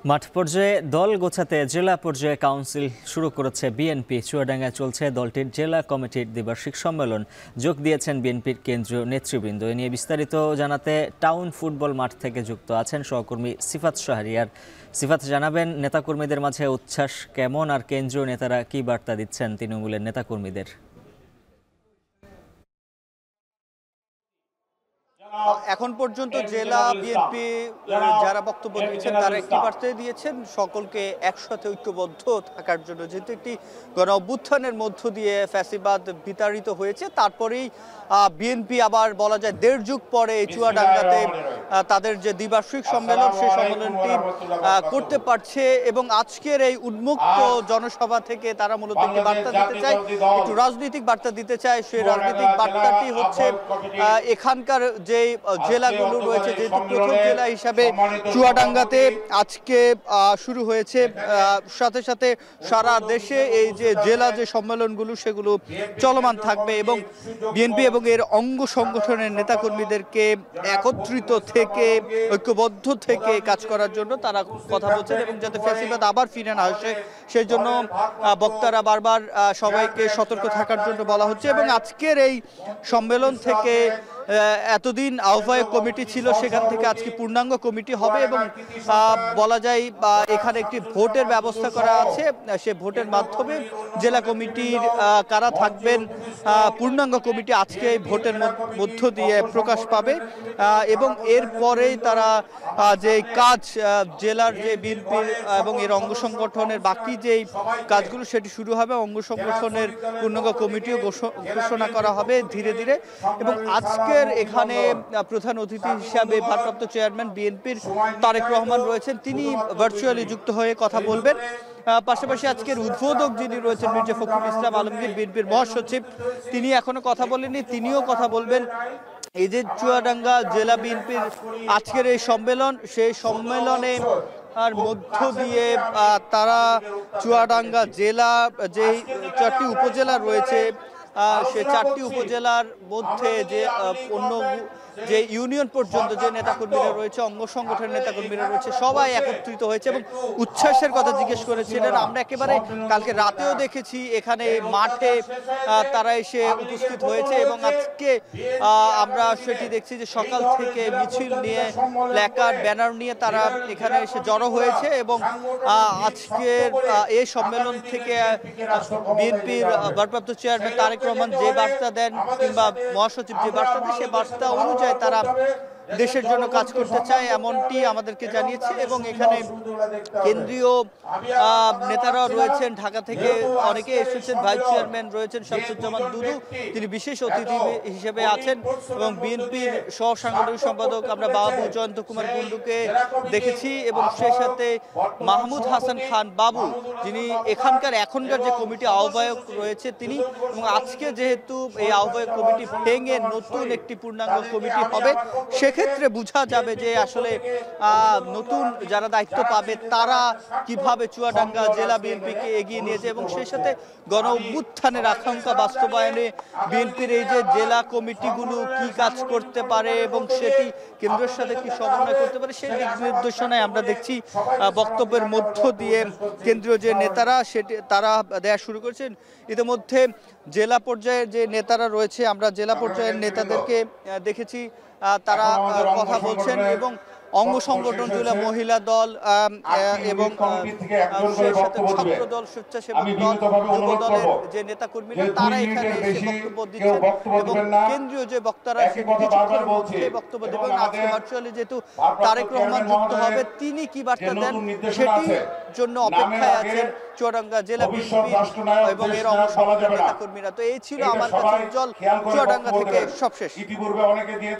মাঠ পর্যায়ে দল গোছাতে জেলা পর্যায়ে কাউন্সিল শুরু করেছে বিএনপি। চুয়াডাঙ্গায় চলছে দলটির জেলা কমিটির দ্বিবার্ষিক সম্মেলন। যোগ দিয়েছেন বিএনপির কেন্দ্রীয় নেতৃবৃন্দ। এ নিয়ে বিস্তারিত জানাতে টাউন ফুটবল মাঠ থেকে যুক্ত আছেন সহকর্মী সিফাত শাহরিয়ার। সিফাত, জানাবেন নেতাকর্মীদের মাঝে উচ্ছ্বাস কেমন, আর কেন্দ্রীয় নেতারা কি বার্তা দিচ্ছেন তৃণমূলের নেতাকর্মীদের? এখন পর্যন্ত জেলা বিএনপি যারা বক্তব্য দিয়েছেন তারা একটি বার্তাই দিয়েছেন, সকলকে একসাথে ঐক্যবদ্ধ থাকার জন্য। যেহেতু একটি গণ অভ্যুত্থানের মধ্য দিয়ে ফ্যাসিবাদ বিতাড়িত হয়েছে, তারপরেই বিএনপি আবার বলা যায় দেড় যুগ পরে চুয়াডাঙ্গাতে তাদের যে দ্বিবার্ষিক সম্মেলন, সেই সম্মেলনটি করতে পারছে। এবং আজকের এই উন্মুক্ত জনসভা থেকে তারা মূলত একটি বার্তা দিতে চায়, একটু রাজনৈতিক বার্তা দিতে চায়। সেই রাজনৈতিক বার্তাটি হচ্ছে এখানকার যে জেলাগুলো রয়েছে, যেহেতু প্রথম জেলা হিসাবে চুয়াডাঙ্গাতে আজকে শুরু হয়েছে, সাথে সাথে সারা দেশে এই যে জেলা যে সম্মেলনগুলো সেগুলো চলমান থাকবে। এবং বিএনপি এবং এর অঙ্গ সংগঠনের নেতাকর্মীদেরকে একত্রিত থেকে ঐক্যবদ্ধ থেকে কাজ করার জন্য তারা কথা বলছেন, এবং যাতে ফ্যাসিবাদ আবার ফিরে না আসে সেই জন্য বক্তারা বারবার সবাইকে সতর্ক থাকার জন্য বলা হচ্ছে। এবং আজকের এই সম্মেলন থেকে এতদিন আহ্বায়ক কমিটি ছিল, সেখান থেকে আজকে পূর্ণাঙ্গ কমিটি হবে এবং বলা যায় এখানে একটি ভোটের ব্যবস্থা করা আছে। সে ভোটের মাধ্যমে জেলা কমিটির কারা থাকবেন, পূর্ণাঙ্গ কমিটি আজকে এই ভোটের মধ্য দিয়ে প্রকাশ পাবে। এবং এরপরেই তারা যে কাজ জেলার যে বিএনপির এবং এর অঙ্গ সংগঠনের বাকি যেই কাজগুলো সেটি শুরু হবে। অঙ্গ সংগঠনের পূর্ণাঙ্গ কমিটিও ঘোষণা করা হবে ধীরে ধীরে। এবং আজকের এখানে প্রধান অতিথি হিসাবে ভারপ্রাপ্ত চেয়ারম্যান বিএনপির তারেক রহমান রয়েছেন, তিনি ভার্চুয়ালি যুক্ত হয়ে কথা বলবেন। পাশাপাশি আজকের উদ্বোধক যিনি রয়েছেন মির্জা ফখরুল ইসলাম আলমগীর, বিএনপির মহাসচিব, তিনি এখনো কথা বলেননি, তিনিও কথা বলবেন। এই যে চুয়াডাঙ্গা জেলা বিএনপির আজকের এই সম্মেলন, সেই সম্মেলনে আর মধ্য দিয়ে তারা চুয়াডাঙ্গা জেলা যে 4টি উপজেলা রয়েছে, সে 4টি উপজেলার মধ্যে যে অন্য যে ইউনিয়ন পর্যন্ত যে নেতাকর্মীরা রয়েছে, অঙ্গ সংগঠনের নেতাকর্মীরা রয়েছে, সবাই একত্রিত হয়েছে এবং উচ্ছ্বাসের কথা জিজ্ঞেস করেছিলেন। আমরা একেবারে কালকে রাতেও দেখেছি এখানে মাঠে তারা এসে উপস্থিত হয়েছে। এবং আজকে আমরা সেটি দেখছি যে সকাল থেকে মিছিল নিয়ে, প্ল্যাকার্ড, ব্যানার নিয়ে তারা এখানে এসে জড়ো হয়েছে। এবং আজকের এই সম্মেলন থেকে বিএনপির ভারপ্রাপ্ত চেয়ারম্যান তারেক রহমান যে বার্তা দেন কিংবা মহাসচিব যে বার্তা দেন, সে বার্তা অনুযায়ী তারা দেশের জন্য কাজ করতে চায় এমনটি আমাদেরকে জানিয়েছে। এবং এখানে কেন্দ্রীয় নেতারা রয়েছেন, ঢাকা থেকে অনেকে এসেছেন, ভাইস চেয়ারম্যান রয়েছেন শামসুজ্জামান দুদু, তিনি বিশেষ অতিথি হিসেবে আছেন। এবং বিএনপির সহ সাংগঠনিক সম্পাদক আমরা বাবু জয়ন্ত কুমার কুণ্ডুকে দেখেছি, এবং সেই সাথে মাহমুদ হাসান খান বাবু, যিনি এখানকার যে কমিটি আহ্বায়ক রয়েছে তিনি। এবং আজকে যেহেতু এই আহ্বায়ক কমিটি ভেঙে নতুন একটি পূর্ণাঙ্গ কমিটি হবে, সেক্ষেত্রে বোঝা যাবে যে আসলে নতুন যারা দায়িত্ব পাবে তারা কিভাবে চুয়াডাঙ্গা জেলা বিএনপিকে এগিয়ে নিয়েছে। এবং সেই সাথে গণ অভ্যুত্থানের আকাঙ্ক্ষা বাস্তবায়নে বিএনপির এই যে জেলা কমিটিগুলো কি কাজ করতে পারে এবং সেটি কেন্দ্রের সাথে কি সমন্বয় করতে পারে, সেই দিক নির্দেশনায় আমরা দেখছি বক্তব্যের মধ্য দিয়ে কেন্দ্রীয় যে নেতারা সেটি তারা দেয়া শুরু করেছেন। ইতিমধ্যে জেলা পর্যায়ের যে নেতারা রয়েছে, আমরা জেলা পর্যায়ের নেতাদেরকে দেখেছি, তারা কথা বলছেন। এবং অঙ্গ সংগঠন জেলা মহিলা দল এবং সেই সাথে ছাত্র দল, স্বেচ্ছাসেবক দল, যুব দলের যে নেতাকর্মীরা তারা এখানে এসে বক্তব্য দিচ্ছেন। এবং কেন্দ্রীয় যে বক্তারা কিছুক্ষণের মধ্যে বক্তব্য দেবেন। আজকে ভার্চুয়ালি যেহেতু তারেক রহমান যুক্ত হবে, তিনি কি বার্তা দেন সেটির জন্য অপেক্ষায় আছেন চুয়াডাঙ্গা জেলা বিএনপি এবং এর অঙ্গ সংগঠনের নেতাকর্মীরা। তো এই ছিল আমার কাছে উজ্জ্বল চুয়াডাঙ্গা থেকে সবশেষ।